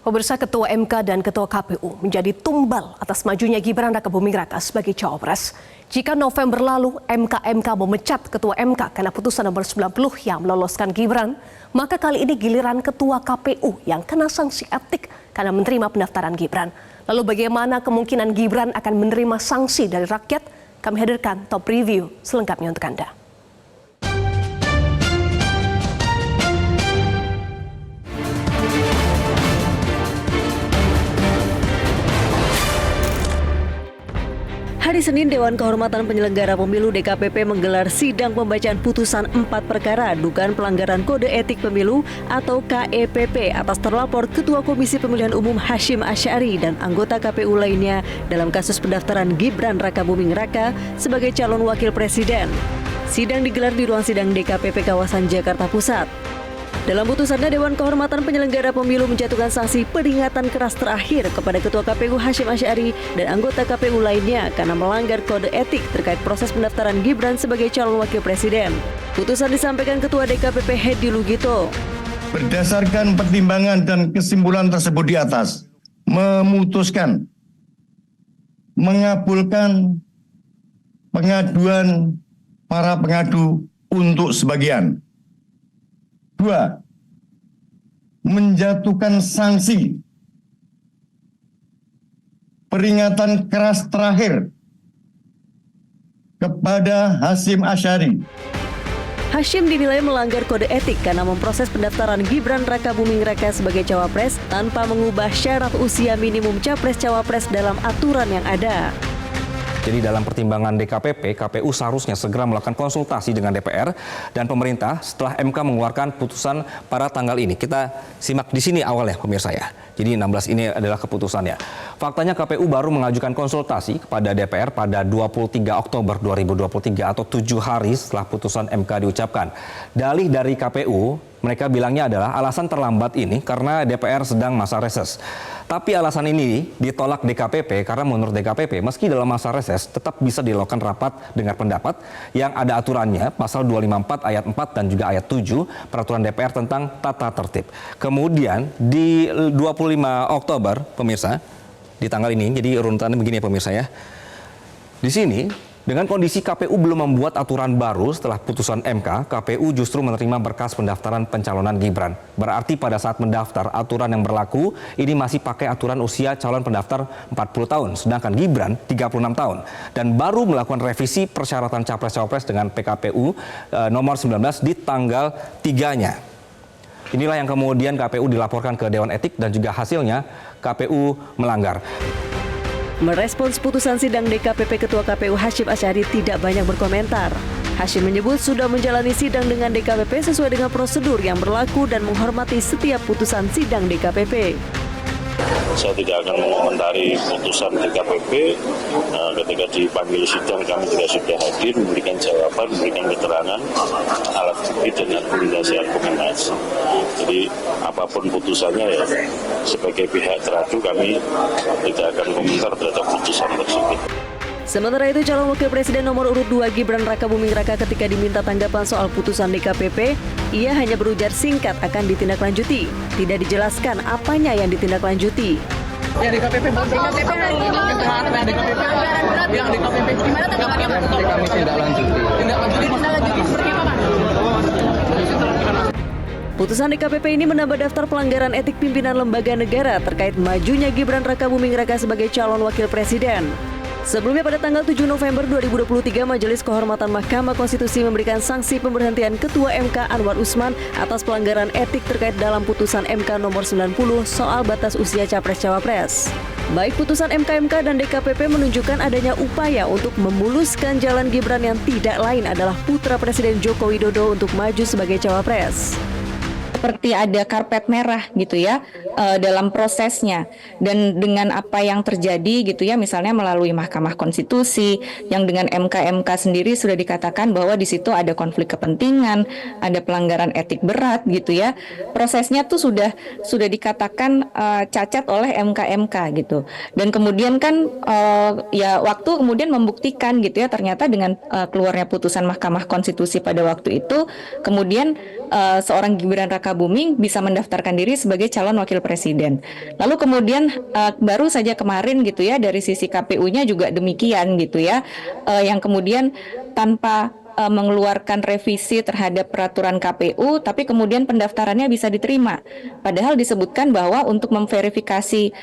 Pemirsa, Ketua MK dan Ketua KPU menjadi tumbal atas majunya Gibran Rakabuming Raka sebagai cawapres. Jika November lalu MK memecat Ketua MK karena putusan nomor 90 yang meloloskan Gibran, maka kali ini giliran Ketua KPU yang kena sanksi etik karena menerima pendaftaran Gibran. Lalu bagaimana kemungkinan Gibran akan menerima sanksi dari rakyat? Kami hadirkan top review selengkapnya untuk Anda. Hari Senin, Dewan Kehormatan Penyelenggara Pemilu DKPP menggelar sidang pembacaan putusan 4 perkara dugaan pelanggaran Kode Etik Pemilu atau KEPP atas terlapor Ketua Komisi Pemilihan Umum Hasyim Asy'ari dan anggota KPU lainnya dalam kasus pendaftaran Gibran Rakabuming Raka sebagai calon wakil presiden. Sidang digelar di ruang sidang DKPP kawasan Jakarta Pusat. Dalam putusannya, Dewan Kehormatan Penyelenggara Pemilu menjatuhkan sanksi peringatan keras terakhir kepada Ketua KPU Hasyim Asy'ari dan anggota KPU lainnya karena melanggar kode etik terkait proses pendaftaran Gibran sebagai calon wakil presiden. Putusan disampaikan Ketua DKPP Hedi Lugito. Berdasarkan pertimbangan dan kesimpulan tersebut di atas, memutuskan mengabulkan pengaduan para pengadu untuk sebagian. 2. Menjatuhkan sanksi peringatan keras terakhir kepada Hasyim Asy'ari. Hasyim dinilai melanggar kode etik karena memproses pendaftaran Gibran Rakabuming Raka sebagai cawapres tanpa mengubah syarat usia minimum capres-cawapres dalam aturan yang ada. Jadi dalam pertimbangan DKPP, KPU seharusnya segera melakukan konsultasi dengan DPR dan pemerintah setelah MK mengeluarkan putusan pada tanggal ini. Kita simak di sini awalnya pemirsa ya. Jadi 16 ini adalah keputusannya. Faktanya KPU baru mengajukan konsultasi kepada DPR pada 23 Oktober 2023 atau 7 hari setelah putusan MK diucapkan. Dalih dari KPU, mereka bilangnya adalah alasan terlambat ini karena DPR sedang masa reses. Tapi alasan ini ditolak DKPP karena menurut DKPP meski dalam masa reses tetap bisa dilakukan rapat dengar pendapat yang ada aturannya pasal 254 ayat 4 dan juga ayat 7 peraturan DPR tentang tata tertib. Kemudian di 25 Oktober pemirsa di tanggal ini, jadi urutannya begini ya pemirsa ya. Di sini dengan kondisi KPU belum membuat aturan baru setelah putusan MK, KPU justru menerima berkas pendaftaran pencalonan Gibran. Berarti pada saat mendaftar, aturan yang berlaku ini masih pakai aturan usia calon pendaftar 40 tahun, sedangkan Gibran 36 tahun. Dan baru melakukan revisi persyaratan capres-cawapres dengan PKPU nomor 19 di tanggal 3-nya. Inilah yang kemudian KPU dilaporkan ke Dewan Etik dan juga hasilnya KPU melanggar. Merespons putusan sidang DKPP, Ketua KPU Hasyim Asy'ari tidak banyak berkomentar. Hasyim menyebut sudah menjalani sidang dengan DKPP sesuai dengan prosedur yang berlaku dan menghormati setiap putusan sidang DKPP. Saya tidak akan mengomentari putusan DKPP. Ketika dipanggil sidang kami juga sudah hadir memberikan jawaban, memberikan keterangan, alat bukti dan argumentasi. Jadi apapun putusannya ya sebagai pihak teradu kami tidak akan komentar terhadap putusan tersebut. Sementara itu, calon wakil presiden nomor urut 2 Gibran Rakabuming Raka ketika diminta tanggapan soal putusan DKPP, ia hanya berujar singkat akan ditindaklanjuti. Tidak dijelaskan apanya yang ditindaklanjuti. Yang DKPP, yang DKPP, gimana tanggapannya Pak? Kami tindaklanjuti seperti apa Pak? Putusan DKPP ini menambah daftar pelanggaran etik pimpinan lembaga negara terkait majunya Gibran Rakabuming Raka sebagai calon wakil presiden. Sebelumnya pada tanggal 7 November 2023, Majelis Kehormatan Mahkamah Konstitusi memberikan sanksi pemberhentian Ketua MK Anwar Usman atas pelanggaran etik terkait dalam putusan MK nomor 90 soal batas usia capres-cawapres. Baik putusan MK dan DKPP menunjukkan adanya upaya untuk memuluskan jalan Gibran yang tidak lain adalah putra Presiden Joko Widodo untuk maju sebagai cawapres. Seperti ada karpet merah gitu ya dalam prosesnya, dan dengan apa yang terjadi gitu ya, misalnya melalui Mahkamah Konstitusi yang dengan MK sendiri sudah dikatakan bahwa di situ ada konflik kepentingan, ada pelanggaran etik berat gitu ya. Prosesnya tuh sudah dikatakan cacat oleh MK gitu. Dan kemudian kan ya waktu kemudian membuktikan gitu ya, ternyata dengan keluarnya putusan Mahkamah Konstitusi pada waktu itu kemudian seorang Gibran Rakabuming bisa mendaftarkan diri sebagai calon wakil presiden. Lalu kemudian baru saja kemarin gitu ya dari sisi KPU-nya juga demikian gitu ya, yang kemudian tanpa mengeluarkan revisi terhadap peraturan KPU, tapi kemudian pendaftarannya bisa diterima. Padahal disebutkan bahwa untuk memverifikasi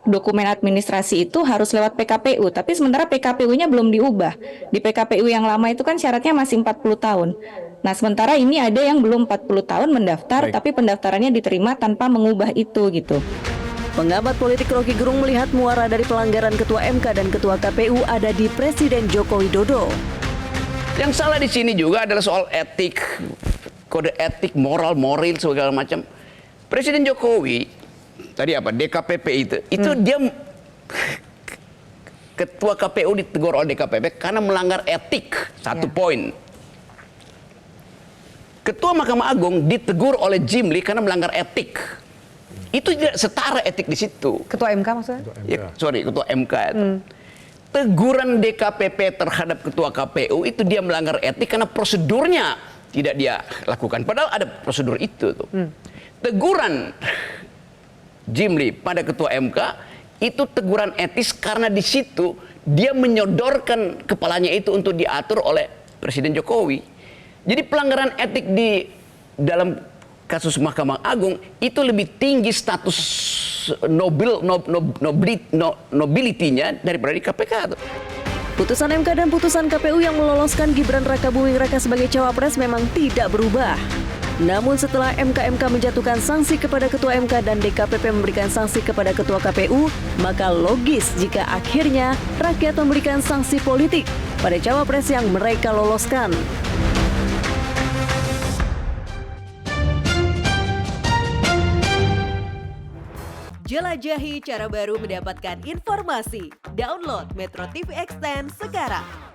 dokumen administrasi itu harus lewat PKPU, tapi sementara PKPU-nya belum diubah. Di PKPU yang lama itu kan syaratnya masih 40 tahun. Nah, sementara ini ada yang belum 40 tahun mendaftar, tapi pendaftarannya diterima tanpa mengubah itu gitu. Pengamat politik Rocky Gerung melihat muara dari pelanggaran Ketua MK dan Ketua KPU ada di Presiden Joko Widodo. Yang salah di sini juga adalah soal etik, kode etik, moral, segala macam. Presiden Jokowi tadi apa DKPP itu dia Ketua KPU ditegur oleh DKPP karena melanggar etik, satu poin. Ketua Mahkamah Agung ditegur oleh Jimli karena melanggar etik. Itu tidak setara etik di situ. Ketua MK maksudnya? Ketua MK itu. Teguran DKPP terhadap Ketua KPU itu dia melanggar etik karena prosedurnya tidak dia lakukan. Padahal ada prosedur itu tuh. Teguran Jimli pada Ketua MK itu teguran etis karena di situ dia menyodorkan kepalanya itu untuk diatur oleh Presiden Jokowi. Jadi pelanggaran etik di dalam kasus Mahkamah Agung itu lebih tinggi status nobility-nya daripada di KPK. Putusan MK dan putusan KPU yang meloloskan Gibran Rakabuming Raka sebagai cawapres memang tidak berubah. Namun setelah MK menjatuhkan sanksi kepada Ketua MK dan DKPP memberikan sanksi kepada Ketua KPU, maka logis jika akhirnya rakyat memberikan sanksi politik pada cawapres yang mereka loloskan. Jelajahi cara baru mendapatkan informasi. Download Metro TV Extend sekarang.